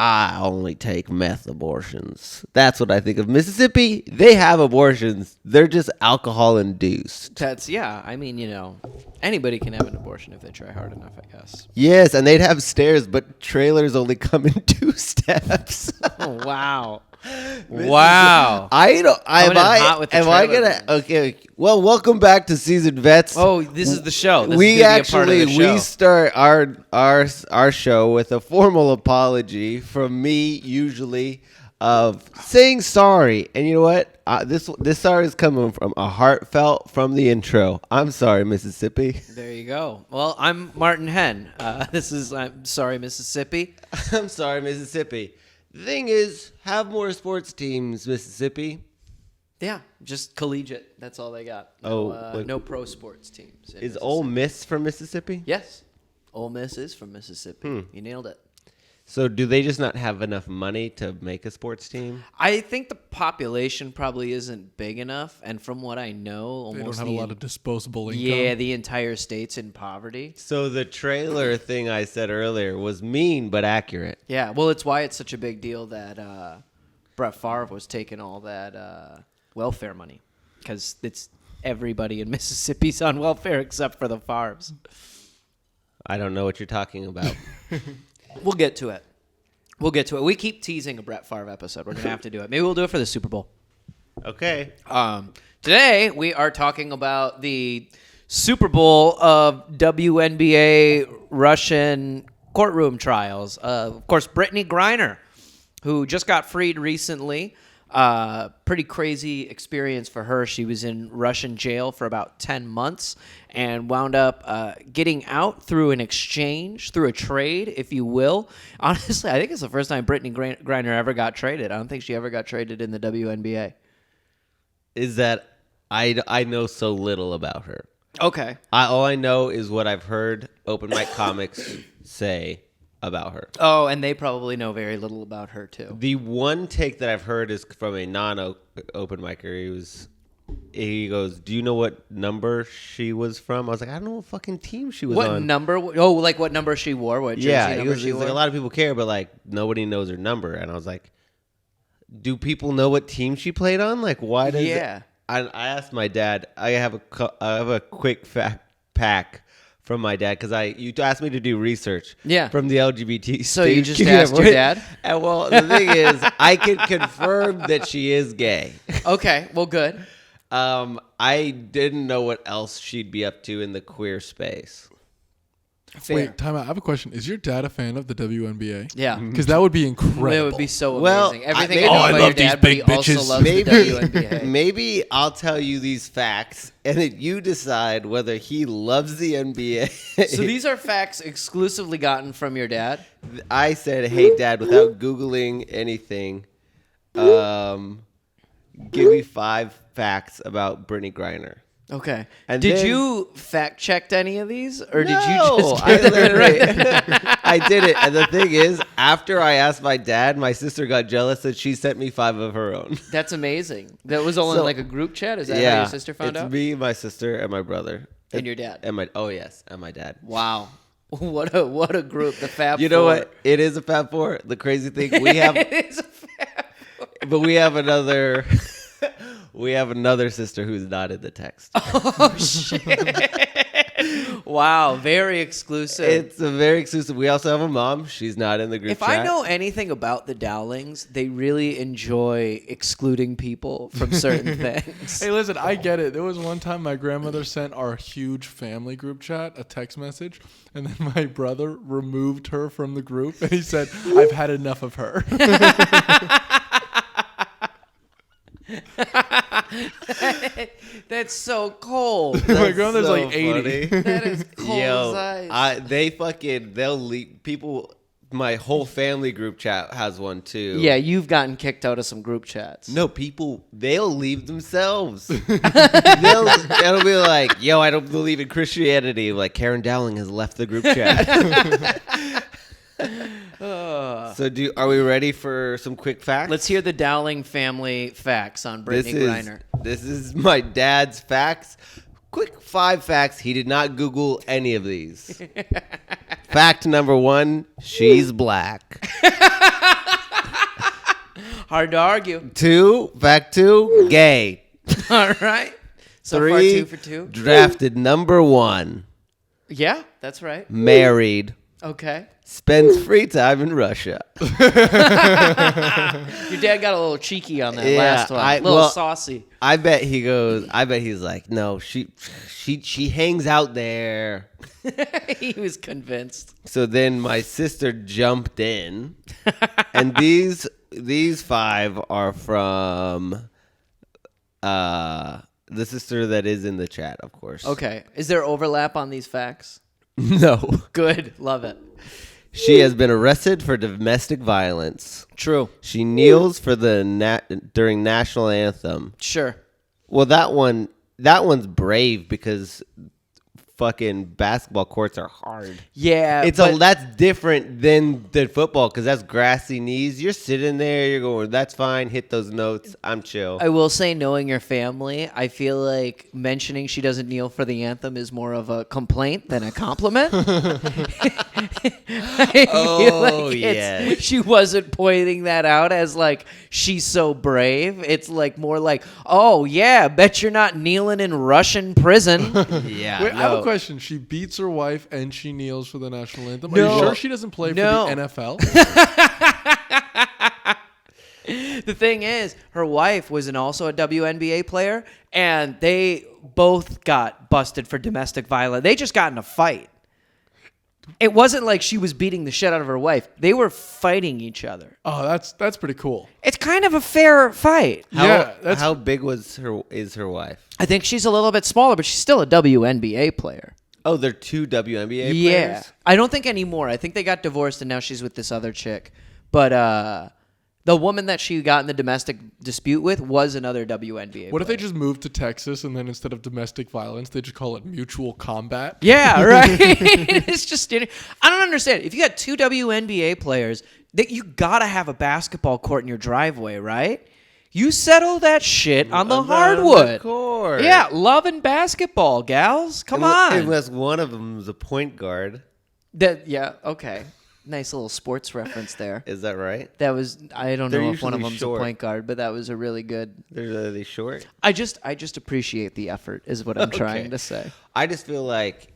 I only take meth abortions. That's what I think of. Mississippi, they have abortions. They're just alcohol induced. I mean, anybody can have an abortion if they try hard enough, I guess. Yes, and they'd have stairs, but trailers only come in 2 steps. Oh, wow. Wow. Okay. Well, welcome back to Seasoned Vets. Oh, this is the show. We start our show with a formal apology from me, usually, of saying sorry. And you know what? This sorry is coming from a heartfelt from the intro. I'm sorry, Mississippi. There you go. Well, I'm Martin Henn. I'm sorry, Mississippi. I'm sorry, Mississippi. The thing is, have more sports teams, Mississippi. Yeah, just collegiate. That's all they got. No pro sports teams. Is Ole Miss from Mississippi? Yes. Ole Miss is from Mississippi. You nailed it. So do they just not have enough money to make a sports team? I think the population probably isn't big enough. And from what I know, they don't have a lot of disposable income. Yeah, the entire state's in poverty. So the trailer thing I said earlier was mean but accurate. Yeah, well, it's why it's such a big deal that Brett Favre was taking all that welfare money. Because it's everybody in Mississippi's on welfare except for the Favres. I don't know what you're talking about. We'll get to it. We keep teasing a Brett Favre episode. We're going to have to do it. Maybe we'll do it for the Super Bowl. Okay. Today, we are talking about the Super Bowl of WNBA Russian courtroom trials. Of course, Brittney Griner, who just got freed recently. Pretty crazy experience for her. She was in Russian jail for about 10 months and wound up getting out through an exchange, through a trade, if you will. Honestly, I think it's the first time Brittney Griner ever got traded. I don't think she ever got traded in the WNBA. Is that I know so little about her. Okay. All I know is what I've heard Open Mic Comics say about her. Oh, and they probably know very little about her, too. The one take that I've heard is from a non-open micer. He goes, do you know what number she was from? I was like, I don't know what fucking team she was on. What number? Oh, like what number she wore? What jersey number she wore? Like, a lot of people care, but like nobody knows her number. And I was like, do people know what team she played on? Like, why does it? I asked my dad. I have a quick fact pack from my dad because you asked me to do research from the LGBT. So you just asked your dad? And well, the thing is, I can confirm that she is gay. Okay, well, good. I didn't know what else she'd be up to in the queer space. Fair. Wait, time out. I have a question. Is your dad a fan of the WNBA? Yeah. Because that would be incredible. It would be so amazing. Everything I about love your these dad, big but he also bitches. loves the WNBA. Maybe I'll tell you these facts, and then you decide whether he loves the NBA. So these are facts exclusively gotten from your dad? I said, hey, Dad, without Googling anything, give me 5 facts about Brittney Griner. Okay. And did then, you fact check any of these, or did you just I get them right? I did it. And the thing is, after I asked my dad, my sister got jealous that she sent me 5 of her own. That's amazing. That was all in like a group chat? Is that how your sister found out? It's me, my sister, and my brother. And your dad. And my dad. Wow. What a group, the Fab Four. You know what? It is a Fab Four. The crazy thing, we have It is a Fab Four. But we have another sister who's not in the text. Oh shit. Wow, very exclusive. It's a very exclusive. We also have a mom. She's not in the group chat. If I know anything about the Dowlings, they really enjoy excluding people from certain things. Hey, listen, I get it. There was one time my grandmother sent our huge family group chat a text message, and then my brother removed her from the group, and he said, I've had enough of her. That's so cold. My grandmother's so like 80. funny. That is cold as ice. They'll leave people. My whole family group chat has one too. Yeah, you've gotten kicked out of some group chats. No, they'll leave themselves. They'll be like, yo, I don't believe in Christianity. Like, Karen Dowling has left the group chat. So are we ready for some quick facts? Let's hear the Dowling family facts on Brittney Griner. This is my dad's facts. Quick 5 facts. He did not Google any of these. Fact number 1, she's black. Hard to argue. 2, fact 2, gay. All right. So 3, far, 2 for 2. Drafted number 1. Yeah, that's right. Married. Okay. Spends free time in Russia. Your dad got a little cheeky on that last one. A little saucy. I bet he's like, no, she hangs out there. He was convinced. So then my sister jumped in, and these 5 are from the sister that is in the chat, of course. Okay. Is there overlap on these facts? No. Good. Love it. She has been arrested for domestic violence. True. She kneels for during national anthem. Sure. Well, that one's brave because fucking basketball courts are hard. Yeah, that's different than football because that's grassy knees. You're sitting there, you're going, that's fine. Hit those notes. I'm chill. I will say, knowing your family, I feel like mentioning she doesn't kneel for the anthem is more of a complaint than a compliment. Yeah. She wasn't pointing that out as like she's so brave. It's like more like, oh yeah, bet you're not kneeling in Russian prison. Yeah. Wait, I have a question. She beats her wife and she kneels for the national anthem. No. Are you sure she doesn't play for the NFL? The thing is, her wife was also a WNBA player, and they both got busted for domestic violence. They just got in a fight. It wasn't like she was beating the shit out of her wife. They were fighting each other. Oh, that's pretty cool. It's kind of a fair fight. How big is her wife? I think she's a little bit smaller, but she's still a WNBA player. Oh, they're 2 WNBA players? Yeah. I don't think anymore. I think they got divorced, and now she's with this other chick. But the woman that she got in the domestic dispute with was another WNBA What if player. they just moved to Texas and then instead of domestic violence, they just call it mutual combat? Yeah, right. It's just, I don't understand. If you got 2 WNBA players, that you gotta have a basketball court in your driveway, right? You settle that shit on the hardwood. Court. Yeah, love and basketball, gals. Come on. Unless one of them is a point guard. Yeah, okay. Nice little sports reference there. Is that right? That was, I don't know if one of usually them's short. a point guard, but that was a really good. Are they short? I just appreciate the effort is what I'm trying to say. I just feel like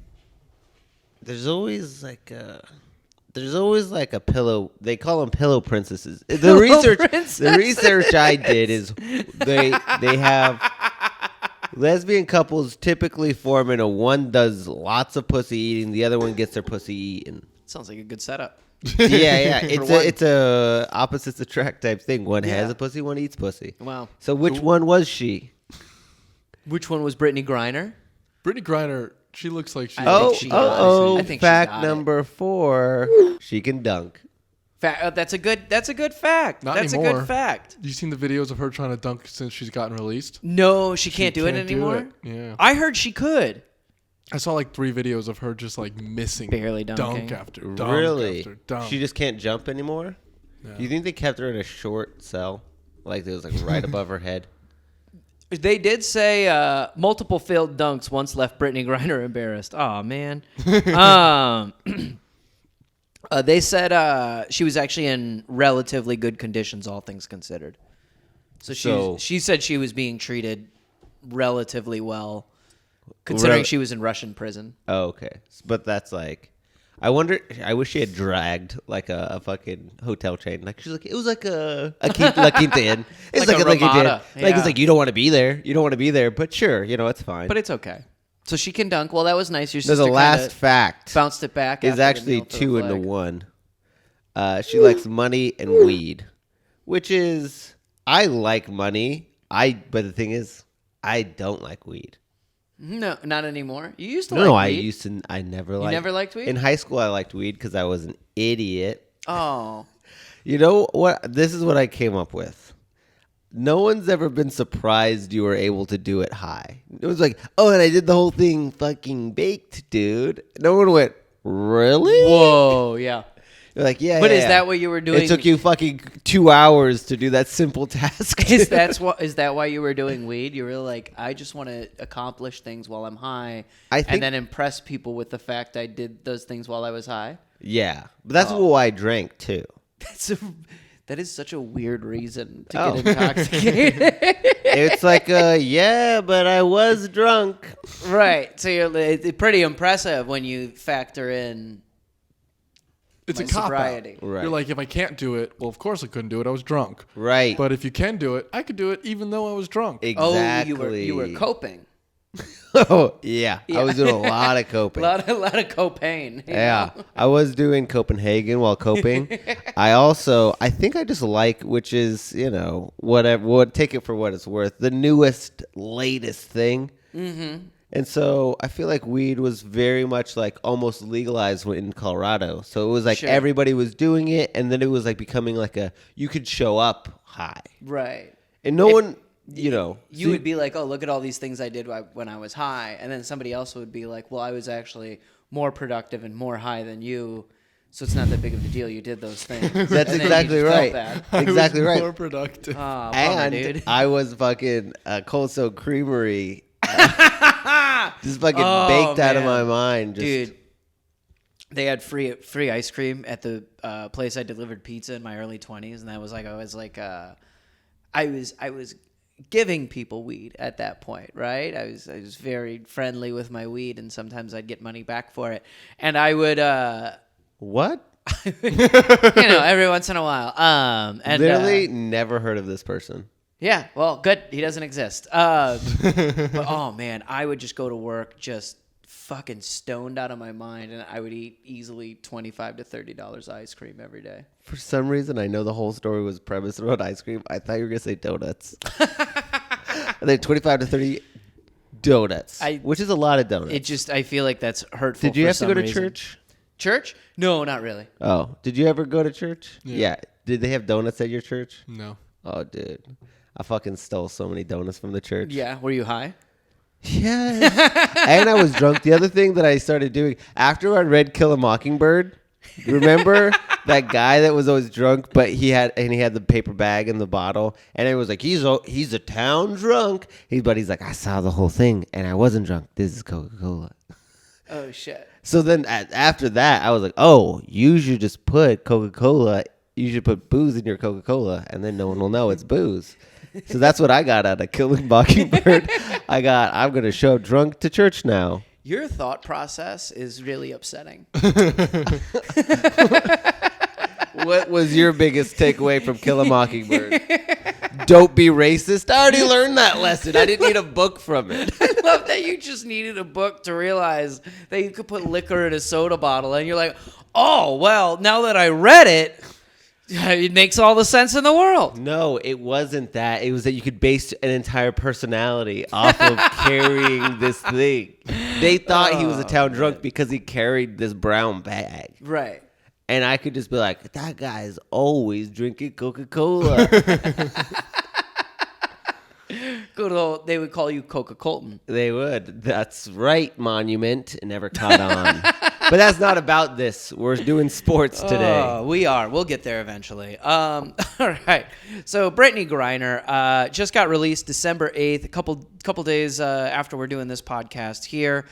there's always like a pillow. They call them pillow princesses. The research I did is they have lesbian couples typically form in a one does lots of pussy eating, the other one gets their pussy eaten. Sounds like a good setup. Yeah. It's a opposites attract type thing. One has a pussy, one eats pussy. Wow. So which one was she? Which one was Brittney Griner? Brittney Griner, she looks like she. I think she Fact got it. number 4: she can dunk. That's a good fact. Not That's anymore. a good fact. You seen the videos of her trying to dunk since she's gotten released? No, she can't do it anymore. Yeah. I heard she could. I saw like 3 videos of her just like missing Barely dunking. dunk after dunk Really? after dunk. She just can't jump anymore? No. Do you think they kept her in a short cell? Like it was like right above her head? They did say multiple failed dunks once left Brittney Griner embarrassed. Oh man. They said she was actually in relatively good conditions, all things considered. So she said she was being treated relatively well, considering she was in Russian prison. Oh, okay. But that's like, I wonder, I wish she had dragged like a fucking hotel chain. Like she's like, it was like a Quinta Inn. It's Like a like Ramada. Like it's like, you don't want to be there. You don't want to be there, but sure, it's fine. But it's okay. So she can dunk. Well, that was nice. Your There's sister a last fact. bounced it back. Is after the actually kneel for the 2 into flag. 1. She likes money and weed, which is, I like money. But the thing is, I don't like weed. No, not anymore. You used to No, like I weed. used to. I never liked. You never liked weed? In high school, I liked weed because I was an idiot. Oh. You know what? This is what I came up with. No one's ever been surprised you were able to do it high. It was like, oh, and I did the whole thing fucking baked, dude. No one went, really? Whoa, yeah. You're like, yeah. But yeah, is yeah. that what you were doing? It took you fucking 2 hours to do that simple task. Is that why you were doing weed? You were like, I just want to accomplish things while I'm high, I think- and then impress people with the fact I did those things while I was high. Yeah, but that's why I drank too. That is such a weird reason to get intoxicated. It's like, yeah, but I was drunk. Right. So it's pretty impressive when you factor in It's my a cop sobriety. out. Right. You're like, if I can't do it, well, of course I couldn't do it. I was drunk. Right. But if you can do it, I could do it even though I was drunk. Exactly. Oh, you were coping. Oh, yeah. I was doing a lot of coping. A lot of copain. Yeah. I was doing Copenhagen while coping. I think I just like, which is, whatever, take it for what it's worth, the newest, latest thing. Mm-hmm. And so I feel like weed was very much like almost legalized in Colorado. So it was like everybody was doing it, and then it was like becoming like you could show up high. Right. And no one... You would be like, oh, look at all these things I did when I was high. And then somebody else would be like, well, I was actually more productive and more high than you. So it's not that big of a deal. You did those things. That's exactly right. Exactly right. More productive. And dude. I was fucking Cold Stone Creamery. Just fucking baked out of my mind. Dude, they had free ice cream at the place I delivered pizza in my early 20s. And that was like, I was giving people weed at that point, right? I was very friendly with my weed, and sometimes I'd get money back for it. And I would what? Every once in a while. And literally never heard of this person. Yeah, well, good. He doesn't exist. But oh man, I would just go to work just fucking stoned out of my mind, and I would eat easily $25 to $30 ice cream every day. For some reason, I know the whole story was premised around ice cream. I thought you were gonna say donuts. And then 25 to 30 donuts, which is a lot of donuts. I feel like that's hurtful. Did you have to go to reason. church? Church? No, not really. Oh, did you ever go to church? Yeah. Did they have donuts at your church? No. Oh, dude, I fucking stole so many donuts from the church. Yeah. Were you high? Yeah. And I was drunk. The other thing that I started doing after I read Kill a Mockingbird, remember that guy that was always drunk, but he had the paper bag in the bottle, and it was like he's a town drunk. He's like, I saw the whole thing and I wasn't drunk. This is Coca-Cola. Oh shit. So then after that, I was like, oh, you should just put Coca-Cola. You should put booze in your Coca-Cola, and then no one will know it's booze. So that's what I got out of Killing Mockingbird. I'm going to show up drunk to church now. Your thought process is really upsetting. What was your biggest takeaway from Kill a Mockingbird? Don't be racist. I already learned that lesson. I didn't need a book from it. I love that you just needed a book to realize that you could put liquor in a soda bottle, and you're like, oh, well, now that I read it, it makes all the sense in the world. No, it wasn't that. It was that you could base an entire personality off of carrying this thing. They thought he was a town drunk because he carried this brown bag. Right. And I could just be like, that guy's always drinking Coca-Cola. Good old, they would call you Coca Colton. They would. That's right, Monument. It never caught on. But that's not about this. We're doing sports today. Oh, we are. We'll get there eventually. All right. So Brittney Griner just got released December 8th, a couple days after we're doing this podcast here.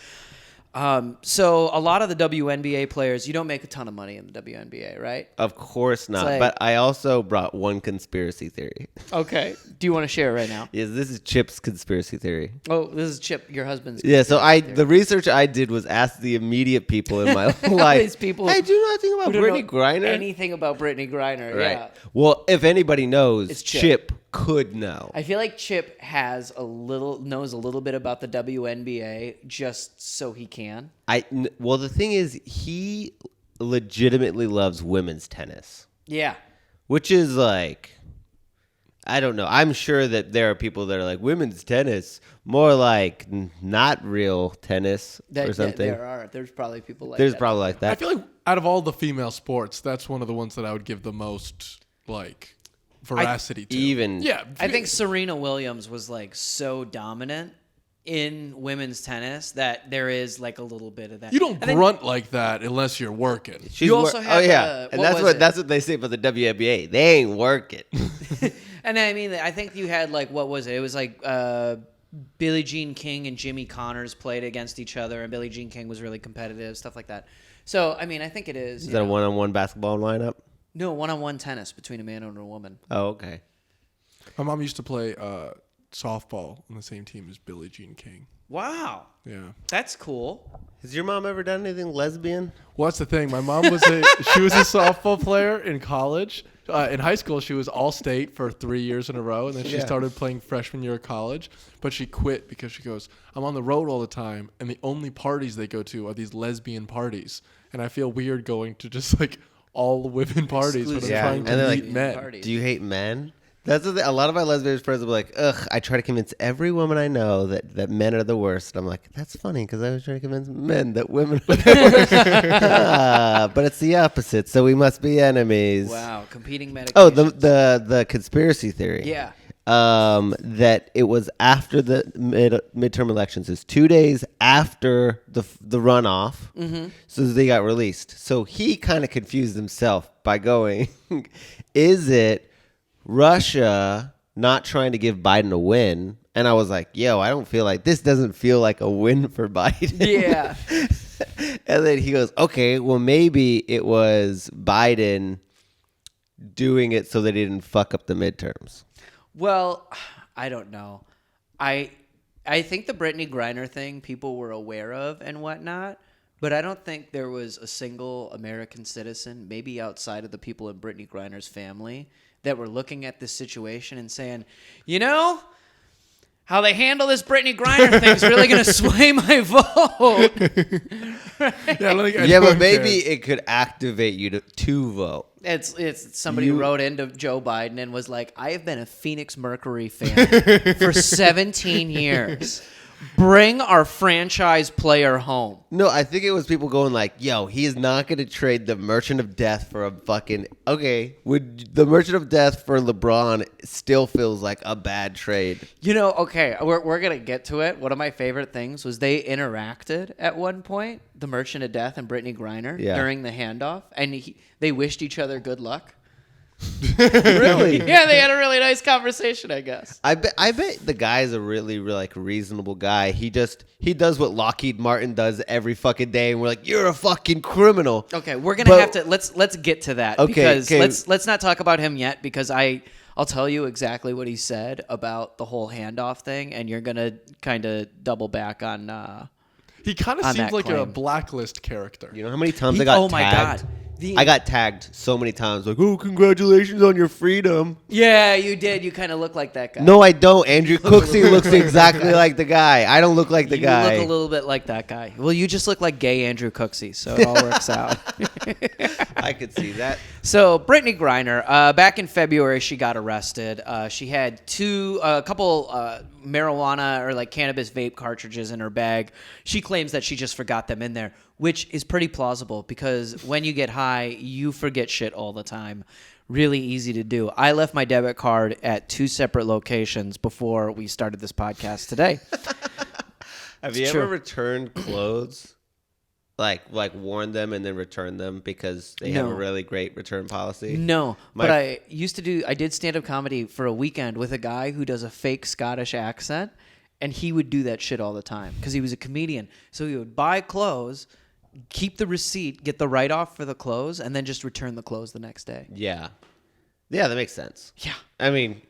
So a lot of the WNBA players, you don't make a ton of money in the WNBA, right? Of course not. Like, but I also brought one conspiracy theory. Okay. Do you want to share it right now? Yes, this is Chip's conspiracy theory. Oh, this is Chip, your husband's. Yeah, so the research I did was ask the immediate people in my life. These people. Hey, do you know anything about Brittney Griner? Anything about Brittney Griner? Right. Yeah. Well, if anybody knows, It's Chip could know. I feel like Chip knows a little bit about the WNBA just so he can. Well, the thing is, he legitimately loves women's tennis. Yeah. Which is like, I don't know. I'm sure that there are people that are like, women's tennis, more like not real tennis or something. There's probably people like There's that. probably like that. I feel like out of all the female sports, that's one of the ones that I would give the most, like, veracity to. Yeah. I think Serena Williams was like so dominant in women's tennis that there is like a little bit of that. You don't grunt like that unless you're working. You also have and that's what they say about the WNBA. They ain't working. And I mean, I think you had like, what was it? It was like Billie Jean King and Jimmy Connors played against each other, and Billie Jean King was really competitive, stuff like that. So, I mean, I think it is. Is that a one-on-one basketball lineup? No, one-on-one tennis between a man and a woman. Oh, okay. My mom used to play softball on the same team as Billie Jean King. Wow. Yeah. That's cool. Has your mom ever done anything lesbian? Well, that's the thing. My mom was a softball player in college. In high school, she was all-state for 3 years in a row, and then she started playing freshman year of college. But she quit because she goes, I'm on the road all the time, and the only parties they go to are these lesbian parties. And I feel weird going to just, like, all the women parties when I'm trying to meet men. Parties. Do you hate men? That's the thing. A lot of my lesbian friends will be like, ugh, I try to convince every woman I know that men are the worst. And I'm like, that's funny because I was trying to convince men that women are the worst. But it's the opposite, so we must be enemies. Wow, competing medications. Oh, the conspiracy theory. Yeah. That it was after the midterm elections. It's 2 days after the runoff. Mm-hmm. So they got released. So he kind of confused himself by going, is it Russia not trying to give Biden a win? And I was like, yo, I don't feel like this doesn't feel like a win for Biden. Yeah. And then he goes, okay, well, maybe it was Biden doing it so that he didn't fuck up the midterms. Well, I don't know. I think the Brittney Griner thing people were aware of and whatnot, but I don't think there was a single American citizen, maybe outside of the people in Brittney Griner's family, that were looking at this situation and saying, you know, how they handle this Brittney Griner thing is really going to sway my vote. Right? Yeah, but maybe it could activate you to vote. It's somebody who wrote into Joe Biden and was like, I have been a Phoenix Mercury fan for 17 years. Bring our franchise player home. No, I think it was people going like, yo, he is not going to trade the Merchant of Death for a fucking... Okay, would the Merchant of Death for LeBron still feels like a bad trade? You know, okay, we're going to get to it. One of my favorite things was they interacted at one point, the Merchant of Death and Brittney Griner, during the handoff, and they wished each other good luck. Really? Yeah, they had a really nice conversation, I guess. I bet the guy's a really like reasonable guy. He does what Lockheed Martin does every fucking day, and we're like, you're a fucking criminal. Okay, we're gonna have to let's get to that because okay. let's not talk about him yet because I'll tell you exactly what he said about the whole handoff thing, and you're gonna kind of double back on. He kind of seems like claim. a Blacklist character. You know how many times I got tagged? Oh my god. I got tagged so many times, like, oh, congratulations on your freedom. Yeah, you did. You kind of look like that guy. No, I don't. Andrew Cooksey looks exactly like the guy. I don't look like the guy. You look a little bit like that guy. Well, you just look like gay Andrew Cooksey, so it all works out. I could see that. So, Brittney Griner, back in February, she got arrested. She had a couple marijuana or like cannabis vape cartridges in her bag. She claims that she just forgot them in there, which is pretty plausible because when you get high, you forget shit all the time. Really easy to do. I left my debit card at 2 separate locations before we started this podcast today. Have you ever returned clothes? Like worn them and then returned them because they have a really great return policy? No, but I did stand-up comedy for a weekend with a guy who does a fake Scottish accent, and he would do that shit all the time because he was a comedian. So he would buy clothes, keep the receipt, get the write-off for the clothes, and then just return the clothes the next day. Yeah. Yeah, that makes sense. Yeah. I mean,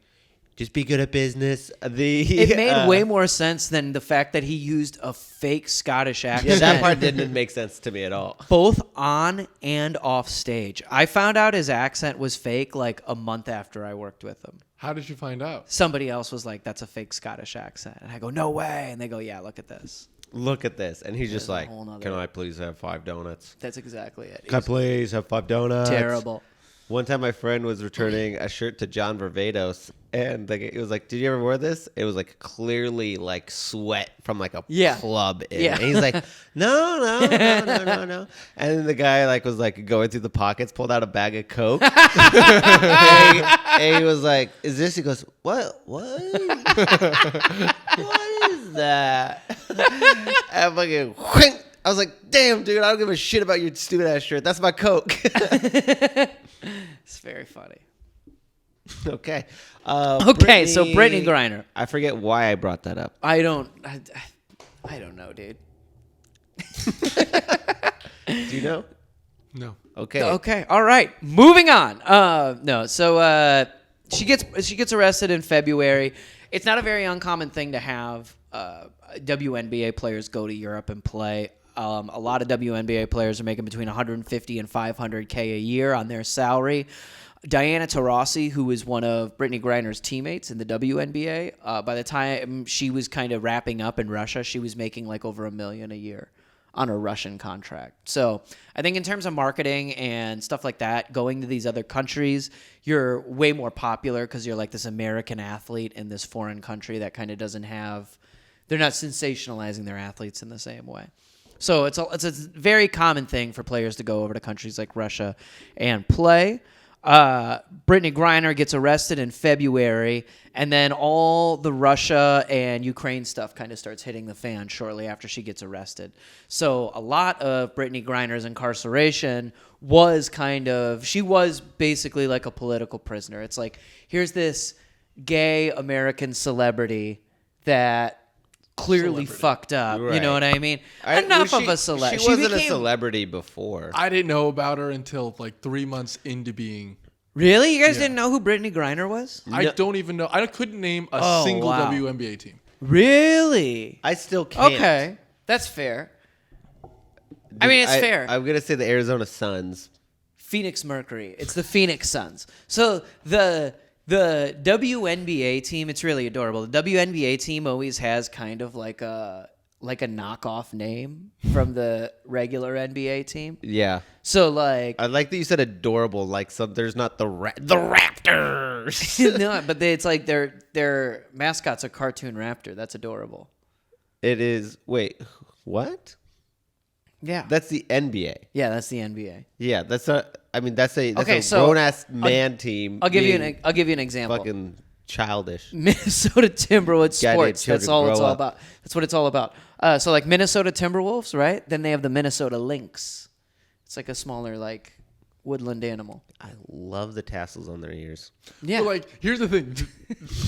just be good at business. It made way more sense than the fact that he used a fake Scottish accent. Yeah, that part didn't make sense to me at all. Both on and off stage. I found out his accent was fake like a month after I worked with him. How did you find out? Somebody else was like, that's a fake Scottish accent. And I go, no way. And they go, yeah, look at this. Look at this. And he's just like, nother... can I please have 5 donuts? That's exactly it. Can I please have 5 donuts? Terrible. One time my friend was returning a shirt to John Varvatos, and it was like, did you ever wear this? It was like clearly like sweat from like a club. And he's like, no. And then the guy like was like going through the pockets, pulled out a bag of Coke. and he was like, is this? He goes, what? What is that? And fucking I was like, damn, dude, I don't give a shit about your stupid ass shirt. That's my Coke. It's very funny. Okay. Okay, so Brittney Griner. I forget why I brought that up. I don't know, dude. Do you know? No. Okay. Okay. All right. Moving on. No. So she gets arrested in February. It's not a very uncommon thing to have WNBA players go to Europe and play. A lot of WNBA players are making between $150 and $500K a year on their salary. Diana Taurasi, who was one of Brittney Griner's teammates in the WNBA, by the time she was kind of wrapping up in Russia, she was making like over $1 million a year on a Russian contract. So I think in terms of marketing and stuff like that, going to these other countries, you're way more popular because you're like this American athlete in this foreign country that kind of doesn't have, they're not sensationalizing their athletes in the same way. So it's a very common thing for players to go over to countries like Russia and play. Brittney Griner gets arrested in February, and then all the Russia and Ukraine stuff kind of starts hitting the fan shortly after she gets arrested. So a lot of Brittney Griner's incarceration was she was basically like a political prisoner. It's like, here's this gay American celebrity that clearly fucked up. Right. You know what I mean? Enough of a celebrity. She wasn't a celebrity before. I didn't know about her until like 3 months into being. Really? You guys didn't know who Brittney Griner was? I don't even know. I couldn't name a single WNBA team. Really? I still can't. Okay. That's fair. I mean, it's fair. I'm going to say the Arizona Suns. Phoenix Mercury. It's the Phoenix Suns. So the WNBA team, it's really adorable. The WNBA team always has kind of like a knockoff name from the regular NBA team. Yeah. So like, I like that you said adorable. Like there's not the Raptors. No, but it's like their mascot's a cartoon raptor. That's adorable. It is. Wait, what? Yeah. That's the NBA. Yeah, that's the NBA. Yeah, that's a. I mean, that's a so grown ass man team. I'll give you an example. Fucking childish. Minnesota Timberwolves sports. That's all it's all about. That's what it's all about. So like Minnesota Timberwolves, right? Then they have the Minnesota Lynx. It's like a smaller like woodland animal. I love the tassels on their ears. Yeah. But like, here's the thing.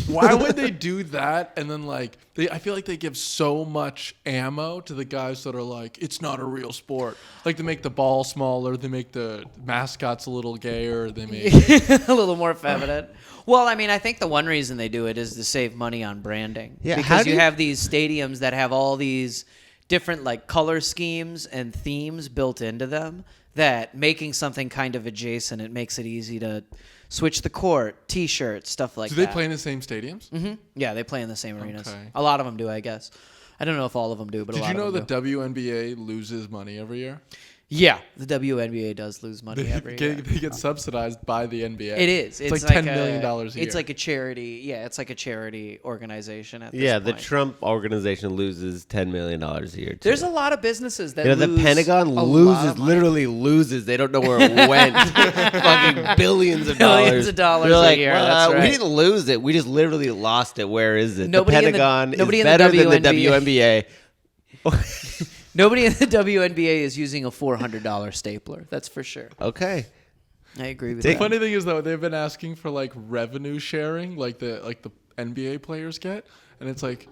Why would they do that? And then like, I feel like they give so much ammo to the guys that are like, it's not a real sport. Like they make the ball smaller. They make the mascots a little gayer. They make a little more feminine. Well, I mean, I think the one reason they do it is to save money on branding. Yeah. Because you have these stadiums that have all these different like color schemes and themes built into them, that making something kind of adjacent, it makes it easy to switch the court, T-shirts, stuff like that. Do they play in the same stadiums? Mm-hmm. Yeah, they play in the same arenas. Okay. A lot of them do, I guess. I don't know if all of them do, but a lot of them do. Did you know the WNBA loses money every year? Yeah, the WNBA does lose money every year. They get subsidized by the NBA. It is. It's like $10 million a year. It's like a charity. Yeah, it's like a charity organization at this point. The Trump organization loses $10 million a year, too. There's a lot of businesses that lose. The Pentagon literally loses. They don't know where it went. Fucking billions of dollars. Billions of dollars a year. That's right. We didn't lose it. We just literally lost it. Where is it? Nobody the Pentagon is better than the WNBA. Nobody in the WNBA is using a $400 stapler. That's for sure. Okay. I agree with that. that. The funny thing is, though, they've been asking for like revenue sharing, like the NBA players get, and it's like,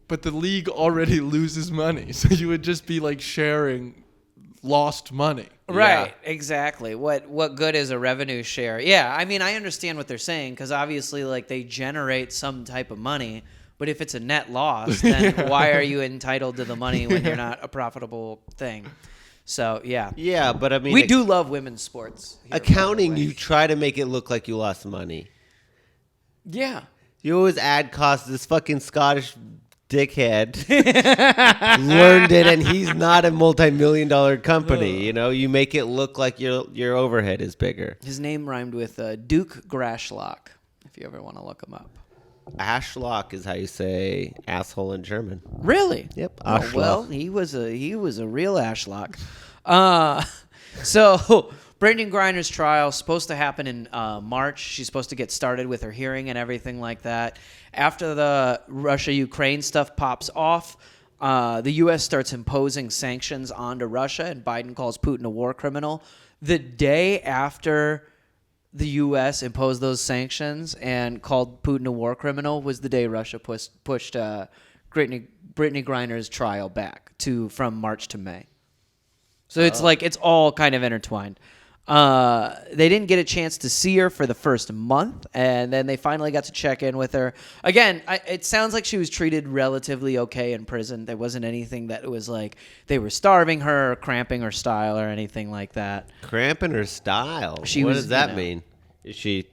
but the league already loses money, so you would just be like sharing lost money. Right, exactly. What good is a revenue share? Yeah, I mean, I understand what they're saying, because obviously like they generate some type of money. But if it's a net loss, then why are you entitled to the money when you're not a profitable thing? So, yeah. Yeah, but I mean... We do love women's sports. Accounting, you try to make it look like you lost money. Yeah. You always add costs. This fucking Scottish dickhead learned it, and he's not a multi-million-dollar company. You know, you make it look like your overhead is bigger. His name rhymed with Duke Grashlock, if you ever want to look him up. Ashlock is how you say asshole in German. Really? Yep. Oh, well, he was a real Ashlock. So Brittney Griner's trial is supposed to happen in March. She's supposed to get started with her hearing and everything like that. After the Russia-Ukraine stuff pops off, the U.S. starts imposing sanctions onto Russia, and Biden calls Putin a war criminal. The day after the U.S. imposed those sanctions and called Putin a war criminal was the day Russia pushed Brittney Griner's trial back from March to May. So it's like it's all kind of intertwined. They didn't get a chance to see her for the first month, and then they finally got to check in with her. Again, it sounds like she was treated relatively okay in prison. There wasn't anything that was like they were starving her, or cramping her style, or anything like that. Cramping her style? What does that mean? Is she...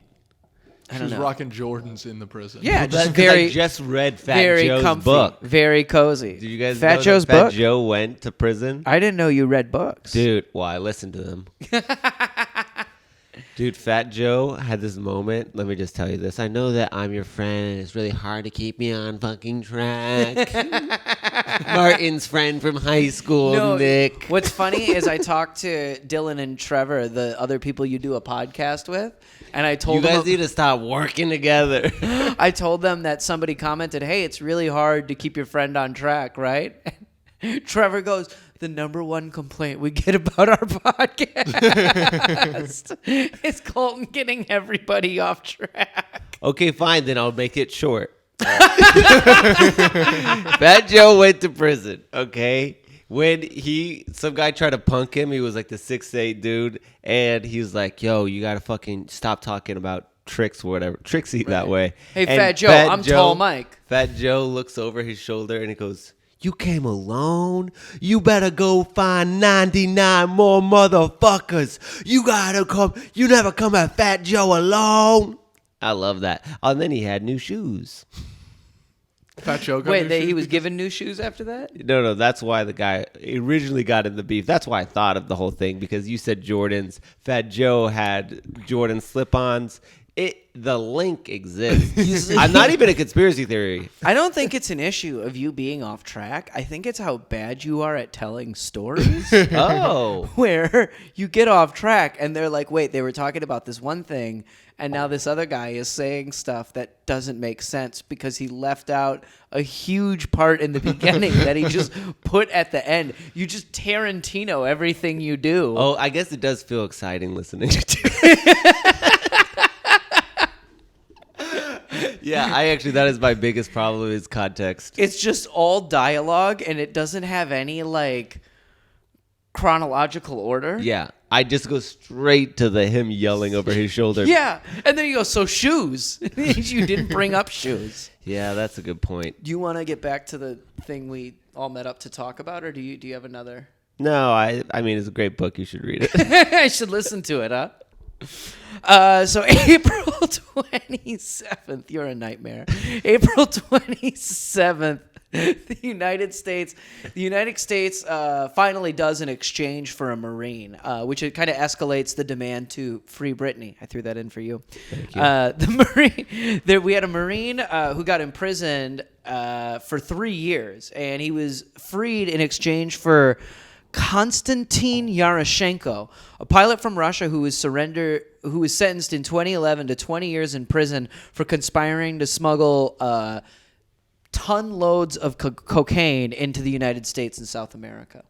She was rocking Jordans in the prison. Yeah, just very. I just read Fat Joe's comfy, book. Very cozy. Did you guys Fat know Joe's that Fat book? Joe went to prison? I didn't know you read books. Dude, well, I listened to them. Dude, Fat Joe had this moment. Let me just tell you this. I know that I'm your friend, and it's really hard to keep me on fucking track. Martin's friend from high school, Nick. What's funny is I talked to Dylan and Trevor, the other people you do a podcast with, and I told them... You guys need to stop working together. I told them that somebody commented, hey, it's really hard to keep your friend on track, right? Trevor goes, the number one complaint we get about our podcast is Colton getting everybody off track. Okay, fine, then I'll make it short. Fat Joe went to prison, okay? When some guy tried to punk him, he was like the 6'8" dude, and he was like, yo, you gotta fucking stop talking about tricks or whatever. Trixie that way. Hey, and Fat Joe, I'm Tall Mike. Fat Joe looks over his shoulder and he goes, you came alone? You better go find 99 more motherfuckers. You gotta come. You never come at Fat Joe alone. I love that. Oh, and then he had new shoes. Fat Joe got Wait, he was given new shoes after that? No, that's why the guy originally got in the beef. That's why I thought of the whole thing, because you said Jordans. Fat Joe had Jordan slip-ons. The link exists. I'm not even a conspiracy theory. I don't think it's an issue of you being off track. I think it's how bad you are at telling stories. Oh. Where you get off track and they're like, wait, they were talking about this one thing, and now this other guy is saying stuff that doesn't make sense because he left out a huge part in the beginning that he just put at the end. You just Tarantino everything you do. Oh, I guess it does feel exciting listening to it. Yeah, that is my biggest problem is context. It's just all dialogue and it doesn't have any like chronological order. Yeah, I just go straight to him yelling over his shoulder. Yeah, and then you go, so shoes. You didn't bring up shoes. Yeah, that's a good point. Do you want to get back to the thing we all met up to talk about, or do you have another? No, I mean, it's a great book. You should read it. I should listen to it, huh? So April 27th, you're a nightmare. April 27th, the United States finally does an exchange for a Marine, which it kind of escalates the demand to free Brittney. I threw that in for you. Thank you. The Marine, we had a Marine who got imprisoned for 3 years, and he was freed in exchange for Konstantin Yaroshenko, a pilot from Russia who was sentenced in 2011 to 20 years in prison for conspiring to smuggle ton loads of cocaine into the United States and South America.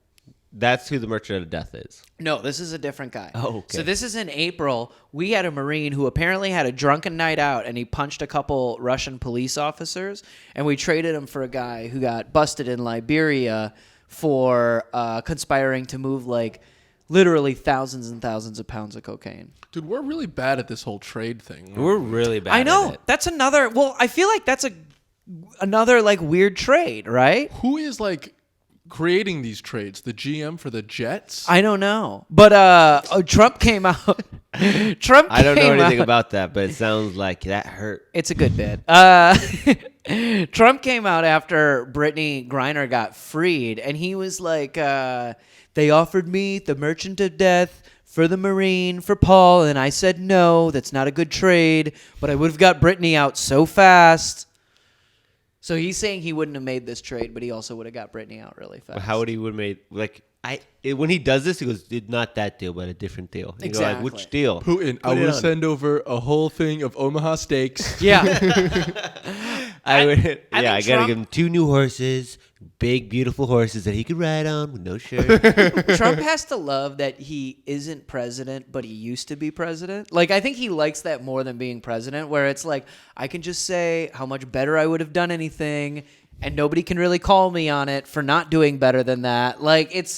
That's who the Merchant of Death is. No, this is a different guy. Oh, okay. So this is in April. We had a Marine who apparently had a drunken night out, and he punched a couple Russian police officers, and we traded him for a guy who got busted in Liberia for conspiring to move like literally thousands and thousands of pounds of cocaine. Dude, we're really bad at this whole trade thing. We're really bad. I know. at it. That's another. Well, I feel like that's another like weird trade, right? Who is like creating these trades? The GM for the Jets? I don't know. But Trump came out. I don't know anything about that, but it sounds like that hurt. It's a good bit. Trump came out after Brittney Griner got freed, and he was like, they offered me the Merchant of Death for the Marine for Paul, and I said no, that's not a good trade, but I would have got Brittney out so fast. So he's saying he wouldn't have made this trade, but he also would have got Brittney out really fast. But how would he would have made when he does this, he goes, not that deal, but a different deal. And Exactly. You go, like, which deal? Putin, I will send over a whole thing of Omaha steaks. Yeah. I got to Trump- give him 2 new horses, big, beautiful horses that he could ride on with no shirt. Trump has to love that he isn't president, but he used to be president. Like, I think he likes that more than being president, where it's like, I can just say how much better I would have done anything, and nobody can really call me on it for not doing better than that. Like, it's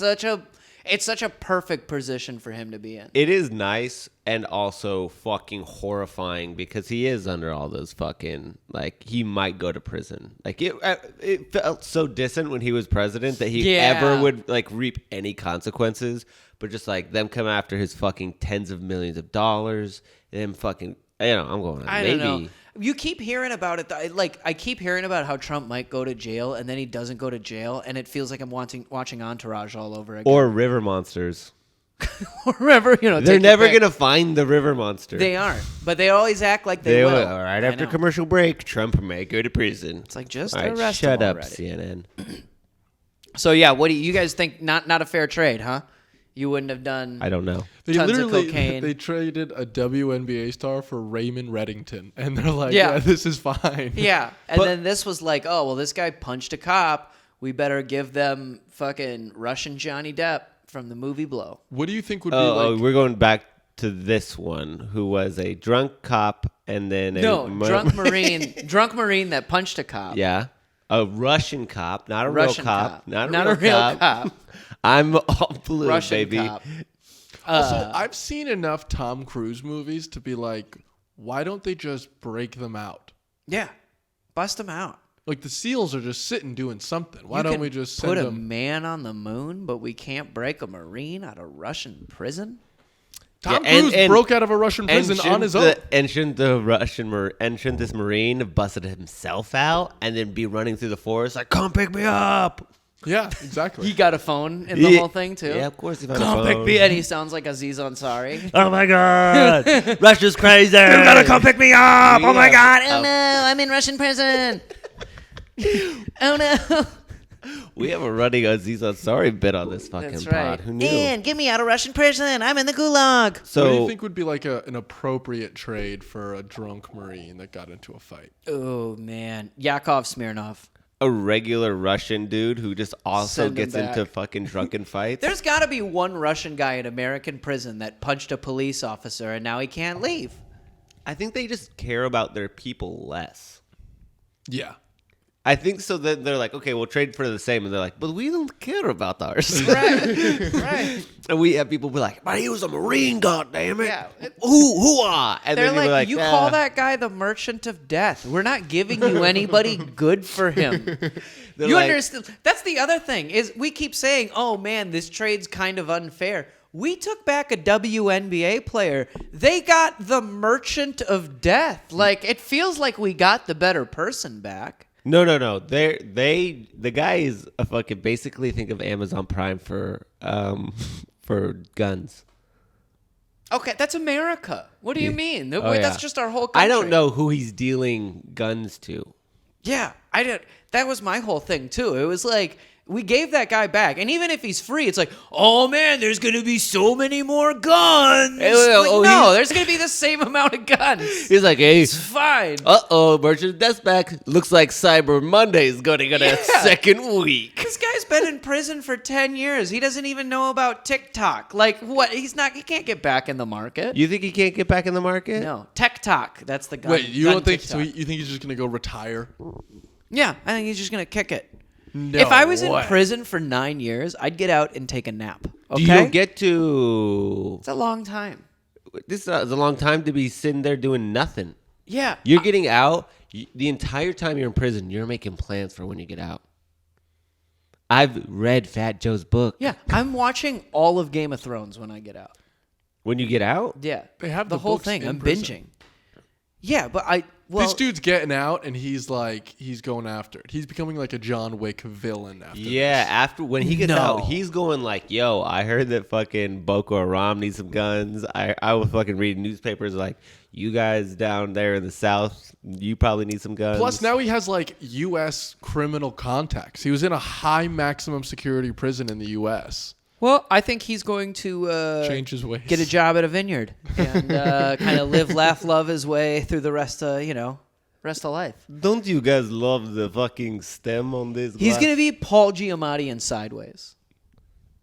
It's such a perfect position for him to be in. It is nice and also fucking horrifying because he is under all those fucking, like, he might go to prison. Like, it felt so distant when he was president that he ever would, like, reap any consequences. But just, like, them come after his fucking tens of millions of dollars. And him fucking, I'm going, I don't know. You keep hearing about it. Like, I keep hearing about how Trump might go to jail, and then he doesn't go to jail, and it feels like I'm watching Entourage all over again. Or river monsters. Or whatever, they're never going to find the river monster. They aren't. But they always act like they will. All right, after commercial break, Trump may go to prison. It's like, just all right, arrest shut him up, already. CNN. So, yeah, what do you guys think? Not a fair trade, huh? You wouldn't have done I don't know. tons of cocaine. They traded a WNBA star for Raymond Reddington. And they're like, yeah this is fine. Yeah. And then this was like, oh, well, this guy punched a cop. We better give them fucking Russian Johnny Depp from the movie Blow. What do you think would be like... Oh, we're going back to this one, who was a drunk cop and then drunk Marine that punched a cop. Yeah. A Russian cop, not a Russian real cop. Not a real cop. I'm all blue, Russian baby. Cop. Also, I've seen enough Tom Cruise movies to be like, why don't they just break them out? Yeah. Bust them out. Like, the SEALs are just sitting doing something. Why don't we just send put a them... man on the moon, but we can't break a Marine out of Russian prison? Tom Cruise broke out of a Russian prison on his own. Shouldn't this Marine have busted himself out and then be running through the forest like, come pick me up? Yeah, exactly. He got a phone in the whole thing, too? Yeah, of course he found come a phone. Pick me, and he sounds like Aziz Ansari. Oh, my God. Russia's crazy. You gotta come pick me up. Oh, my God. Oh, no. I'm in Russian prison. Oh, no. We have a running Aziz Ansari bit on this fucking That's right. pod. Who knew? And get me out of Russian prison. I'm in the gulag. So, what do you think would be like an appropriate trade for a drunk Marine that got into a fight? Oh, man. Yakov Smirnov. A regular Russian dude who just also Send him gets back. into fucking drunken fights. There's got to be one Russian guy in American prison that punched a police officer and now he can't leave. I think they just care about their people less. Yeah. I think so that they're like, okay, we'll trade for the same. And they're like, but we don't care about ours. Right. And we have people be like, but he was a Marine, goddammit. Yeah. Hoo-ah. And They're then like, you call that guy the merchant of death. We're not giving you anybody good for him. You understand? That's the other thing is we keep saying, oh, man, this trade's kind of unfair. We took back a WNBA player. They got the merchant of death. Like, it feels like we got the better person back. No. The guy is a fucking, basically think of Amazon Prime for guns. Okay, that's America. What do you mean? That's just our whole country. I don't know who he's dealing guns to. Yeah, I did. That was my whole thing too. It was like we gave that guy back, and even if he's free, it's like, oh man, there's gonna be so many more guns. No, there's gonna be the same amount of guns. He's like, hey, it's fine. Merchant Death's back. Looks like Cyber Monday is going to get a second week. This guy's been in prison for 10 years. He doesn't even know about TikTok. Like what? He can't get back in the market. You think he can't get back in the market? No, TikTok. That's the gun. Wait, you don't think TikTok. so? You think he's just gonna go retire? Yeah, I think he's just gonna kick it. No if I was way. in prison for 9 years, I'd get out and take a nap. Okay? You don't get to. It's a long time. This is a long time to be sitting there doing nothing. Yeah. You're getting out. The entire time you're in prison, you're making plans for when you get out. I've read Fat Joe's book. Yeah, I'm watching all of Game of Thrones when I get out. When you get out? Yeah. They have the the whole books thing. in I'm prison. binging. Yeah, but this dude's getting out and he's going after it. He's becoming like a John Wick villain after this. After when he gets out, he's going like, yo, I heard that fucking Boko Haram needs some guns. I was fucking reading newspapers like, you guys down there in the South, you probably need some guns. Plus now he has like U.S. criminal contacts. He was in a high maximum security prison in the U.S. Well, I think he's going to change his ways, get a job at a vineyard, and kind of live, laugh, love his way through the rest of life. Don't you guys love the fucking stem on this? He's going to be Paul Giamatti in Sideways.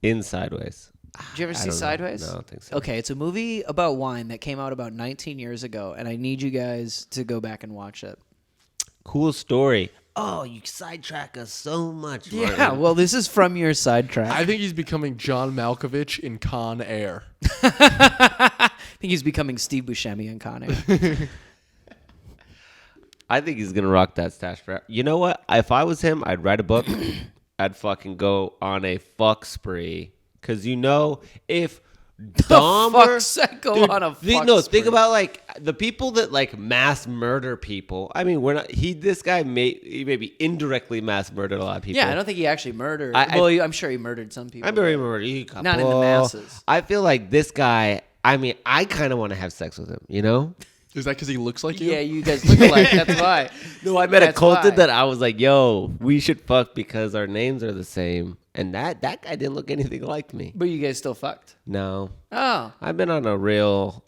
In Sideways. Did you ever see Sideways? No, I don't think so. Okay, it's a movie about wine that came out about 19 years ago, and I need you guys to go back and watch it. Cool story. Oh, you sidetrack us so much, Martin. Yeah, well, this is from your sidetrack. I think he's becoming John Malkovich in Con Air. I think he's becoming Steve Buscemi in Con Air. I think he's going to rock that stash forever. You know what? If I was him, I'd write a book. I'd fucking go on a fuck spree. Because if Dahmer... Go on a fuck spree. Think about, like, the people that, like, mass murder people. I mean, this guy maybe indirectly mass murdered a lot of people. Yeah, I don't think he actually murdered. I'm sure he murdered some people. I'm very murdered. Not in the masses. I feel like this guy, I mean, I kind of want to have sex with him, you know? Is that because he looks like you? Yeah, you guys look alike. That's why. No, I met a Colton that I was like, yo, we should fuck because our names are the same. And that guy didn't look anything like me. But you guys still fucked? No. Oh. I've been on a real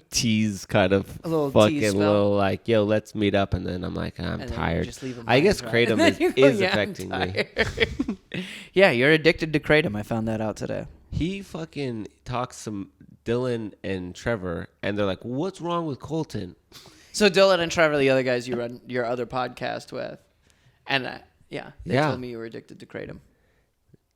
tease kind of fucking little like, yo, let's meet up. And then I'm like, I'm tired. I guess Kratom is affecting me. Yeah, you're addicted to Kratom. I found that out today. He fucking talks some Dylan and Trevor, and they're like, what's wrong with Colton? So Dylan and Trevor, the other guys you run your other podcast with, and they told me you were addicted to Kratom.